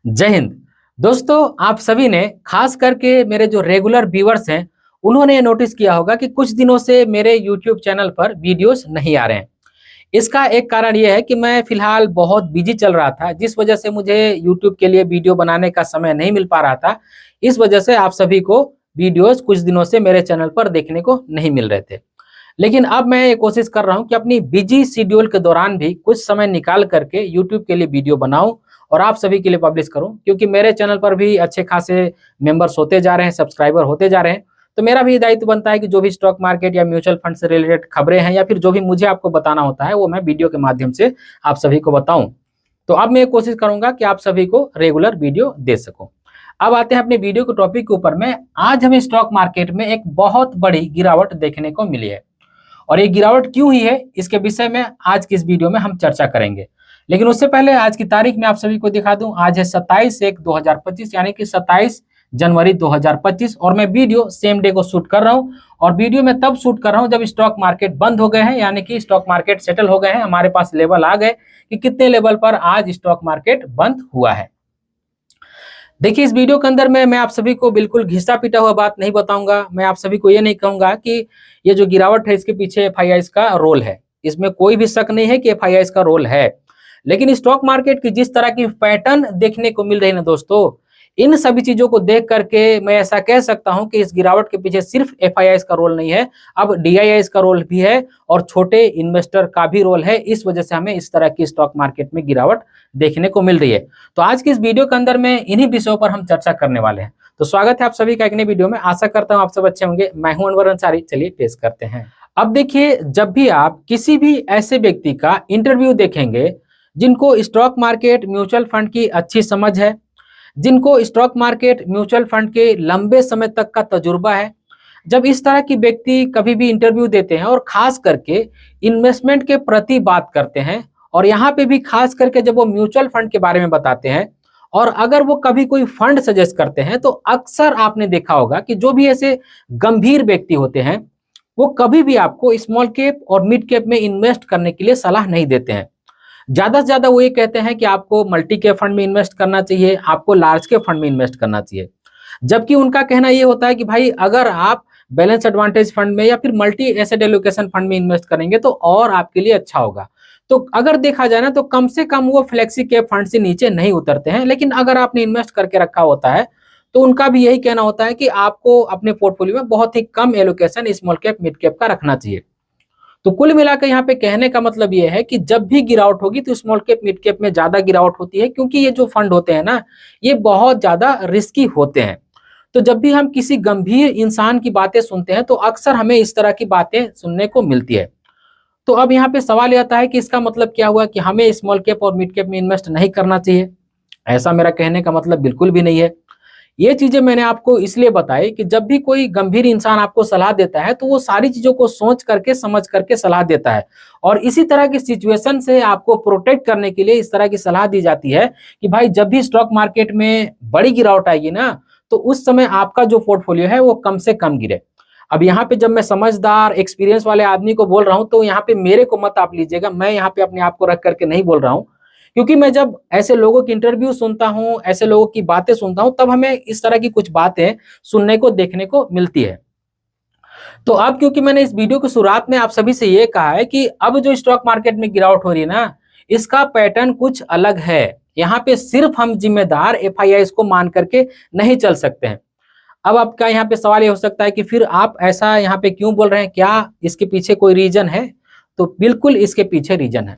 जय हिंद। दोस्तों, आप सभी ने खास करके मेरे जो रेगुलर व्यूअर्स हैं उन्होंने ये नोटिस किया होगा कि कुछ दिनों से मेरे यूट्यूब चैनल पर वीडियोस नहीं आ रहे हैं। इसका एक कारण ये है कि मैं फिलहाल बहुत बिजी चल रहा था, जिस वजह से मुझे यूट्यूब के लिए वीडियो बनाने का समय नहीं मिल पा रहा था। इस वजह से आप सभी को वीडियोस कुछ दिनों से मेरे चैनल पर देखने को नहीं मिल रहे थे। लेकिन अब मैं ये कोशिश कर रहा हूँ कि अपनी बिजी शेड्यूल के दौरान भी कुछ समय निकाल करके यूट्यूब के लिए वीडियो बनाऊं और आप सभी के लिए पब्लिश करूं, क्योंकि मेरे चैनल पर भी अच्छे खासे मेंबर्स होते जा रहे हैं, सब्सक्राइबर होते जा रहे हैं। तो मेरा भी दायित्व बनता है कि जो भी स्टॉक मार्केट या म्यूचुअल फंड से रिलेटेड खबरें हैं या फिर जो भी मुझे आपको बताना होता है वो मैं वीडियो के माध्यम से आप सभी को बताऊं। तो अब मैं कोशिश करूंगा कि आप सभी को रेगुलर वीडियो दे सकूं। अब आते हैं अपने वीडियो के टॉपिक के ऊपर में। आज हमें स्टॉक मार्केट में एक बहुत बड़ी गिरावट देखने को मिली है और ये गिरावट क्यों हुई है इसके विषय में आज की इस वीडियो में हम चर्चा करेंगे। लेकिन उससे पहले आज की तारीख में आप सभी को दिखा दूं, आज है 27/1/2025 यानी कि 27 जनवरी 2025 और मैं वीडियो सेम डे को शूट कर रहा हूं। और वीडियो में तब शूट कर रहा हूं जब स्टॉक मार्केट बंद हो गए हैं, यानी कि स्टॉक मार्केट सेटल हो गए हैं। हमारे पास लेवल आ गए कि कितने लेवल पर आज स्टॉक मार्केट बंद हुआ है। देखिए, इस वीडियो के अंदर में मैं आप सभी को बिल्कुल घिसा पीटा हुआ बात नहीं बताऊंगा। मैं आप सभी को ये नहीं कहूंगा कि ये जो गिरावट है इसके पीछे एफआईआईज का रोल है। इसमें कोई भी शक नहीं है कि एफआईआईज का रोल है। लेकिन स्टॉक मार्केट की जिस तरह की पैटर्न देखने को मिल रही है ना दोस्तों, इन सभी चीजों को देख करके मैं ऐसा कह सकता हूं कि इस गिरावट के पीछे सिर्फ एफआईआईज का रोल नहीं है, अब डीआईआईज का रोल भी है और छोटे इन्वेस्टर का भी रोल है। इस वजह से हमें इस तरह की स्टॉक मार्केट में गिरावट देखने को मिल रही है। तो आज की इस वीडियो के अंदर में इन्हीं विषयों पर हम चर्चा करने वाले हैं। तो स्वागत है आप सभी का एक नई वीडियो में। आशा करता हूं आप सब अच्छे होंगे। मैं हूं अनवर अंसारी। चलिए पेश करते हैं। अब देखिए, जब भी आप किसी भी ऐसे व्यक्ति का इंटरव्यू देखेंगे जिनको स्टॉक मार्केट म्यूचुअल फंड की अच्छी समझ है, जिनको स्टॉक मार्केट म्यूचुअल फंड के लंबे समय तक का तजुर्बा है, जब इस तरह की व्यक्ति कभी भी इंटरव्यू देते हैं और खास करके इन्वेस्टमेंट के प्रति बात करते हैं और यहाँ पे भी खास करके जब वो म्यूचुअल फंड के बारे में बताते हैं और अगर वो कभी कोई फंड सजेस्ट करते हैं, तो अक्सर आपने देखा होगा कि जो भी ऐसे गंभीर व्यक्ति होते हैं वो कभी भी आपको स्मॉल कैप और मिड कैप में इन्वेस्ट करने के लिए सलाह नहीं देते हैं। ज्यादा से ज्यादा वो ये कहते हैं कि आपको मल्टी कैप फंड में इन्वेस्ट करना चाहिए, आपको लार्ज कैप फंड में इन्वेस्ट करना चाहिए। जबकि उनका कहना ये होता है कि भाई अगर आप बैलेंस एडवांटेज फंड में या फिर मल्टी एसेट एलोकेशन फंड में इन्वेस्ट करेंगे तो और आपके लिए अच्छा होगा। तो अगर देखा जाए ना, तो कम से कम वो फ्लेक्सी कैप फंड से नीचे नहीं उतरते हैं। लेकिन अगर आपने इन्वेस्ट करके रखा होता है तो उनका भी यही कहना होता है कि आपको अपने पोर्टफोलियो में बहुत ही कम allocation small cap mid cap का रखना चाहिए। तो कुल मिलाकर यहाँ पे कहने का मतलब ये है कि जब भी गिरावट होगी तो स्मॉल कैप मिड कैप में ज्यादा गिरावट होती है, क्योंकि ये जो फंड होते हैं ना, ये बहुत ज्यादा रिस्की होते हैं। तो जब भी हम किसी गंभीर इंसान की बातें सुनते हैं तो अक्सर हमें इस तरह की बातें सुनने को मिलती है। तो अब यहाँ पे सवाल आता है कि इसका मतलब क्या हुआ कि हमें स्मॉल कैप और मिड कैप में इन्वेस्ट नहीं करना चाहिए। ऐसा मेरा कहने का मतलब बिल्कुल भी नहीं है। ये चीजें मैंने आपको इसलिए बताई कि जब भी कोई गंभीर इंसान आपको सलाह देता है तो वो सारी चीजों को सोच करके समझ करके सलाह देता है और इसी तरह की सिचुएशन से आपको प्रोटेक्ट करने के लिए इस तरह की सलाह दी जाती है कि भाई जब भी स्टॉक मार्केट में बड़ी गिरावट आएगी ना, तो उस समय आपका जो पोर्टफोलियो है वो कम से कम गिरे। अब यहाँ पे जब मैं समझदार एक्सपीरियंस वाले आदमी को बोल रहा हूँ तो यहाँ पे मेरे को मत आप लीजिएगा, मैं यहाँ पे अपने आप को रख करके नहीं बोल रहा हूँ। क्योंकि मैं जब ऐसे लोगों की इंटरव्यू सुनता हूं, ऐसे लोगों की बातें सुनता हूं, तब हमें इस तरह की कुछ बातें सुनने को देखने को मिलती है। तो अब क्योंकि मैंने इस वीडियो की शुरुआत में आप सभी से ये कहा है कि अब जो स्टॉक मार्केट में गिरावट हो रही है ना, इसका पैटर्न कुछ अलग है। यहाँ पे सिर्फ हम जिम्मेदार एफआईआईज को मान करके नहीं चल सकते हैं। अब आपका यहाँ पे सवाल ये हो सकता है कि फिर आप ऐसा यहाँ पे क्यों बोल रहे हैं, क्या इसके पीछे कोई रीजन है? तो बिल्कुल इसके पीछे रीजन है।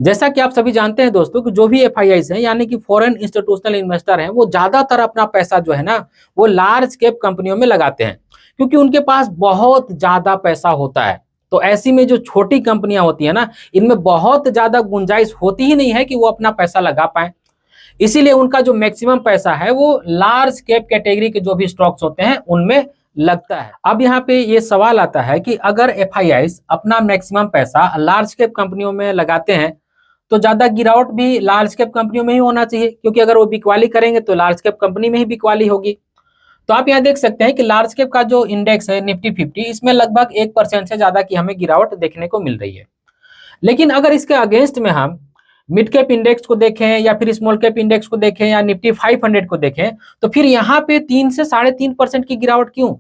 जैसा कि आप सभी जानते हैं दोस्तों कि जो भी एफआईआईज हैं यानी कि फॉरेन इंस्टीट्यूशनल इन्वेस्टर हैं, वो ज्यादातर अपना पैसा जो है ना वो लार्ज कैप कंपनियों में लगाते हैं, क्योंकि उनके पास बहुत ज्यादा पैसा होता है। तो ऐसी में जो छोटी कंपनियां होती है ना, इनमें बहुत ज्यादा गुंजाइश होती ही नहीं है कि वो अपना पैसा लगा पाए। इसीलिए उनका जो मैक्सिमम पैसा है वो लार्ज कैप कैटेगरी के जो भी स्टॉक्स होते हैं उनमें लगता है। अब यहाँ पे ये सवाल आता है कि अगर एफआईआईज अपना मैक्सिमम पैसा लार्ज कैप कंपनियों में लगाते हैं तो ज्यादा गिरावट भी लार्ज कैप कंपनियों में ही होना चाहिए, क्योंकि अगर वो बिकवाली करेंगे तो लार्ज कैप कंपनी में ही बिकवाली होगी। तो आप यहाँ देख सकते हैं कि लार्ज कैप का जो इंडेक्स है निफ्टी 50, इसमें लगभग 1% से ज्यादा की हमें गिरावट देखने को मिल रही है। लेकिन अगर इसके अगेंस्ट में हम मिड कैप इंडेक्स को देखें या फिर स्मॉल कैप इंडेक्स को देखें या निफ्टी 500 को देखें, तो फिर यहाँ पे 3 से 3.5% की गिरावट क्यों?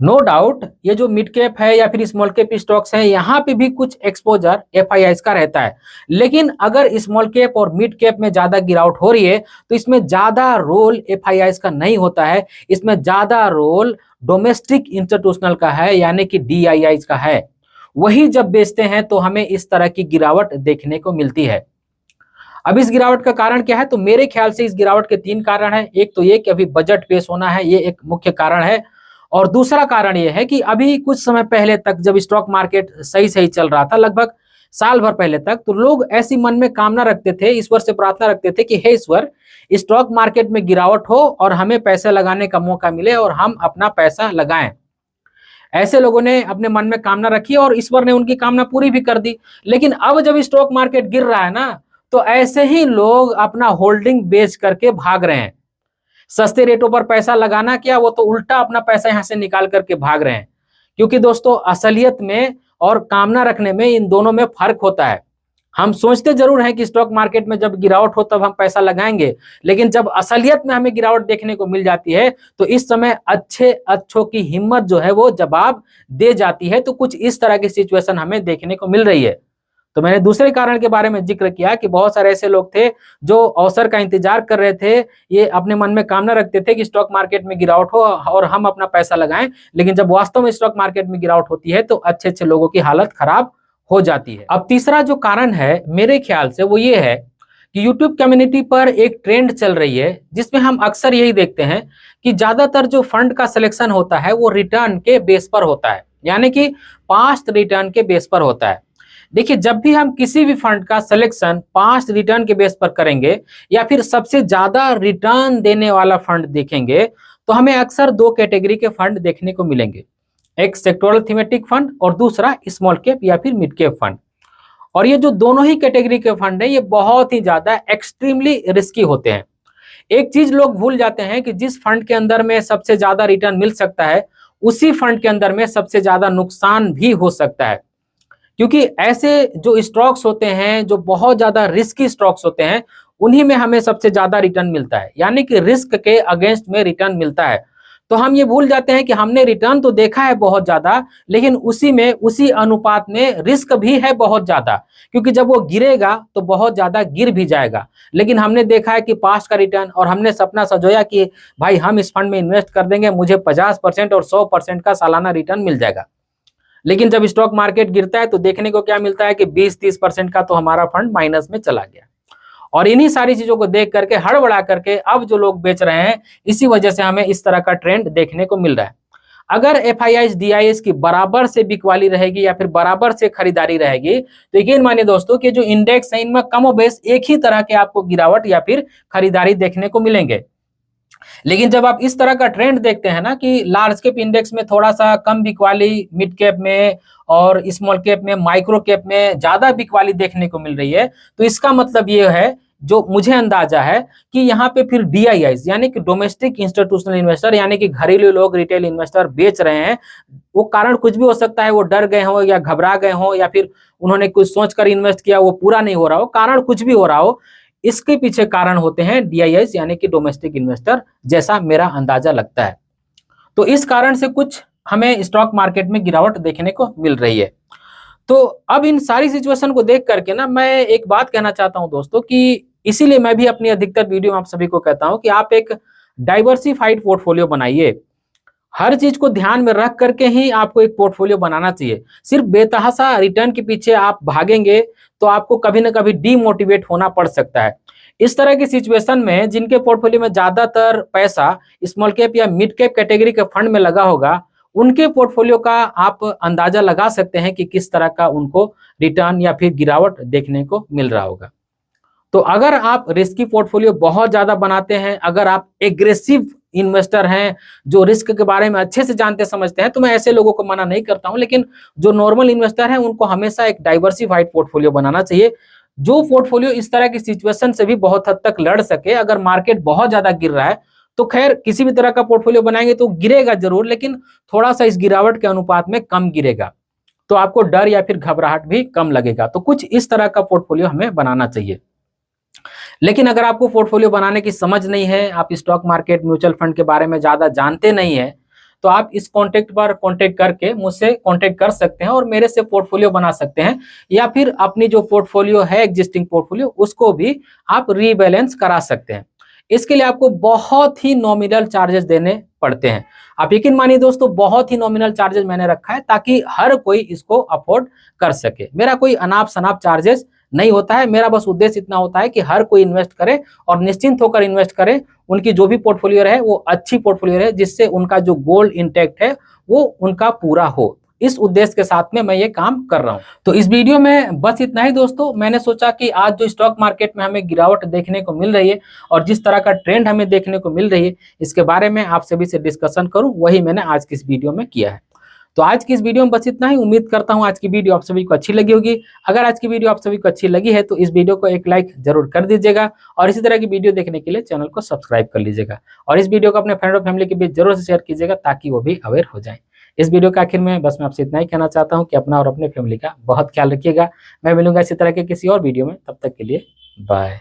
नो डाउट ये जो मिड कैप है या फिर स्मॉल कैप स्टॉक्स है, यहाँ पे भी कुछ एक्सपोजर एफआईआईज का रहता है। लेकिन अगर स्मॉल कैप और मिड कैप में ज्यादा गिरावट हो रही है तो इसमें ज्यादा रोल एफआईआईज का नहीं होता है, इसमें ज्यादा रोल डोमेस्टिक इंस्टीट्यूशनल का है, यानी कि डीआईआईज का है। वही जब बेचते हैं तो हमें इस तरह की गिरावट देखने को मिलती है। अब इस गिरावट का कारण क्या है? तो मेरे ख्याल से इस गिरावट के 3 कारण है। एक तो ये कि अभी बजट पेश होना है, ये एक मुख्य कारण है। और दूसरा कारण ये है कि अभी कुछ समय पहले तक जब स्टॉक मार्केट सही सही चल रहा था, लगभग साल भर पहले तक, तो लोग ऐसी मन में कामना रखते थे, ईश्वर से प्रार्थना रखते थे कि हे ईश्वर, स्टॉक मार्केट में गिरावट हो और हमें पैसे लगाने का मौका मिले और हम अपना पैसा लगाएं। ऐसे लोगों ने अपने मन में कामना रखी और ईश्वर ने उनकी कामना पूरी भी कर दी। लेकिन अब जब स्टॉक मार्केट गिर रहा है ना, तो ऐसे ही लोग अपना होल्डिंग बेच करके भाग रहे हैं। सस्ते रेटों पर पैसा लगाना क्या, वो तो उल्टा अपना पैसा यहां से निकाल करके भाग रहे हैं। क्योंकि दोस्तों, असलियत में और कामना रखने में इन दोनों में फर्क होता है। हम सोचते जरूर हैं कि स्टॉक मार्केट में जब गिरावट हो तब हम पैसा लगाएंगे, लेकिन जब असलियत में हमें गिरावट देखने को मिल जाती है तो इस समय अच्छों की हिम्मत जो है वो जवाब दे जाती है। तो कुछ इस तरह की सिचुएशन हमें देखने को मिल रही है। तो मैंने दूसरे कारण के बारे में जिक्र किया कि बहुत सारे ऐसे लोग थे जो अवसर का इंतजार कर रहे थे, ये अपने मन में कामना रखते थे कि स्टॉक मार्केट में गिरावट हो और हम अपना पैसा लगाएं। लेकिन जब वास्तव में स्टॉक मार्केट में गिरावट होती है तो अच्छे अच्छे लोगों की हालत खराब हो जाती है। अब तीसरा जो कारण है मेरे ख्याल से वो ये है कि यूट्यूब कम्युनिटी पर एक ट्रेंड चल रही है जिसमें हम अक्सर यही देखते हैं कि ज्यादातर जो फंड का सिलेक्शन होता है वो रिटर्न के बेस पर होता है, यानी कि पास्ट रिटर्न के बेस पर होता है। देखिए, जब भी हम किसी भी फंड का सिलेक्शन पास्ट रिटर्न के बेस पर करेंगे या फिर सबसे ज्यादा रिटर्न देने वाला फंड देखेंगे, तो हमें अक्सर 2 कैटेगरी के फंड देखने को मिलेंगे। एक सेक्टोरल थीमेटिक फंड और दूसरा स्मॉल कैप या फिर मिड कैप फंड। और ये जो दोनों ही कैटेगरी के फंड है ये बहुत ही ज्यादा एक्सट्रीमली रिस्की होते हैं। एक चीज लोग भूल जाते हैं कि जिस फंड के अंदर में सबसे ज्यादा रिटर्न मिल सकता है उसी फंड के अंदर में सबसे ज्यादा नुकसान भी हो सकता है। क्योंकि ऐसे जो स्टॉक्स होते हैं जो बहुत ज्यादा रिस्की स्टॉक्स होते हैं उन्हीं में हमें सबसे ज्यादा रिटर्न मिलता है, यानी कि रिस्क के अगेंस्ट में रिटर्न मिलता है। तो हम ये भूल जाते हैं कि हमने रिटर्न तो देखा है बहुत ज्यादा, लेकिन उसी अनुपात में रिस्क भी है बहुत ज्यादा, क्योंकि जब वो गिरेगा तो बहुत ज्यादा गिर भी जाएगा। लेकिन हमने देखा है कि पास्ट का रिटर्न, और हमने सपना सजोया कि भाई हम इस फंड में इन्वेस्ट कर देंगे, मुझे 50% और 100% का सालाना रिटर्न मिल जाएगा। लेकिन जब स्टॉक मार्केट गिरता है तो देखने को क्या मिलता है कि 20-30% का तो हमारा फंड माइनस में चला गया। और इन्हीं सारी चीजों को देख करके हड़बड़ा करके अब जो लोग बेच रहे हैं, इसी वजह से हमें इस तरह का ट्रेंड देखने को मिल रहा है। अगर एफआईआईज डीआईएस की बराबर से बिकवाली रहेगी या फिर बराबर से खरीदारी रहेगी तो यकीन मानिए दोस्तों कि जो इंडेक्स है इनमें कमोबेश एक ही तरह के आपको गिरावट या फिर खरीदारी देखने को मिलेंगे। लेकिन जब आप इस तरह का ट्रेंड देखते हैं ना कि लार्ज कैप इंडेक्स में थोड़ा सा कम बिकवाली, मिड कैप में और स्मॉल कैप में, माइक्रो कैप में ज्यादा बिकवाली देखने को मिल रही है, तो इसका मतलब ये है, जो मुझे अंदाजा है, कि यहाँ पे फिर डीआईआईज यानी कि डोमेस्टिक इंस्टीट्यूशनल इन्वेस्टर यानी कि घरेलू लोग, रिटेल इन्वेस्टर बेच रहे हैं। वो कारण कुछ भी हो सकता है, वो डर गए हो या घबरा गए हो या फिर उन्होंने कुछ सोचकर इन्वेस्ट किया वो पूरा नहीं हो रहा हो, कारण कुछ भी हो रहा हो, इसके पीछे कारण होते हैं डीआईआईज यानी कि डोमेस्टिक इन्वेस्टर, जैसा मेरा अंदाजा लगता है। तो इस कारण से कुछ हमें स्टॉक मार्केट में गिरावट देखने को मिल रही है। तो अब इन सारी सिचुएशन को देख करके ना मैं एक बात कहना चाहता हूं दोस्तों, कि इसीलिए मैं भी अपनी अधिकतर वीडियो में आप सभी को कहता हूं कि आप एक डाइवर्सिफाइड पोर्टफोलियो बनाइए। हर चीज को ध्यान में रख करके ही आपको एक पोर्टफोलियो बनाना चाहिए। सिर्फ बेतहासा रिटर्न के पीछे आप भागेंगे तो आपको कभी ना कभी डीमोटिवेट होना पड़ सकता है। इस तरह की सिचुएशन में जिनके पोर्टफोलियो में ज्यादातर पैसा स्मॉल कैप या मिड कैप कैटेगरी के फंड में लगा होगा, उनके पोर्टफोलियो का आप अंदाजा लगा सकते हैं कि किस तरह का उनको रिटर्न या फिर गिरावट देखने को मिल रहा होगा। तो अगर आप रिस्की पोर्टफोलियो बहुत ज्यादा बनाते हैं, अगर आप एग्रेसिव इन्वेस्टर हैं जो रिस्क के बारे में अच्छे से जानते समझते हैं, तो मैं ऐसे लोगों को मना नहीं करता हूं। लेकिन जो नॉर्मल इन्वेस्टर हैं उनको हमेशा एक डाइवर्सिफाइड पोर्टफोलियो बनाना चाहिए, जो पोर्टफोलियो इस तरह की सिचुएशन से भी बहुत हद तक लड़ सके। अगर मार्केट बहुत ज्यादा गिर रहा है तो खैर किसी भी तरह का पोर्टफोलियो बनाएंगे तो गिरेगा जरूर, लेकिन थोड़ा सा इस गिरावट के अनुपात में कम गिरेगा। तो आपको डर या फिर घबराहट भी कम लगेगा। तो कुछ इस तरह का पोर्टफोलियो हमें बनाना चाहिए। लेकिन अगर आपको पोर्टफोलियो बनाने की समझ नहीं है, आप स्टॉक मार्केट, म्यूचुअल फंड के बारे में ज़्यादा जानते नहीं हैं, तो आप इस कॉन्टैक्ट पर कॉन्टैक्ट करके मुझसे कॉन्टैक्ट कर सकते हैं और मेरे से पोर्टफोलियो बना सकते हैं, या फिर अपनी जो पोर्टफोलियो है, एग्जिस्टिंग पोर्टफोलियो, उसको भी आप रीबैलेंस करा सकते हैं। इसके लिए आपको बहुत ही नॉमिनल चार्जेस देने पड़ते हैं। आप यकीन मानिए दोस्तों, बहुत ही नॉमिनल चार्जेस मैंने रखा है ताकि हर कोई इसको अफोर्ड कर सके। मेरा कोई अनाप शनाप चार्जेस नहीं होता है। मेरा बस उद्देश्य इतना होता है कि हर कोई इन्वेस्ट करे और निश्चिंत होकर इन्वेस्ट करे। उनकी जो भी पोर्टफोलियो रहे वो अच्छी पोर्टफोलियो रहे, जिससे उनका जो गोल इंटैक्ट है वो उनका पूरा हो। इस उद्देश्य के साथ में मैं ये काम कर रहा हूँ। तो इस वीडियो में बस इतना ही दोस्तों। मैंने सोचा कि आज जो स्टॉक मार्केट में हमें गिरावट देखने को मिल रही है और जिस तरह का ट्रेंड हमें देखने को मिल रही है, इसके बारे में आप सभी से डिस्कशन करूं, वही मैंने आज की इस वीडियो में किया है। तो आज की इस वीडियो में बस इतना ही। उम्मीद करता हूं आज की वीडियो आप सभी को अच्छी लगी होगी। अगर आज की वीडियो आप सभी को अच्छी लगी है तो इस वीडियो को एक लाइक जरूर कर दीजिएगा और इसी तरह की वीडियो देखने के लिए चैनल को सब्सक्राइब कर लीजिएगा और इस वीडियो को अपने फ्रेंड और फैमिली के बीच जरूर से शेयर कीजिएगा ताकि वो भी अवेयर हो जाए। इस वीडियो के आखिर में बस मैं आपसे इतना ही कहना चाहता हूँ कि अपना और अपने फैमिली का बहुत ख्याल रखिएगा। मैं मिलूंगा इसी तरह के किसी और वीडियो में, तब तक के लिए बाय।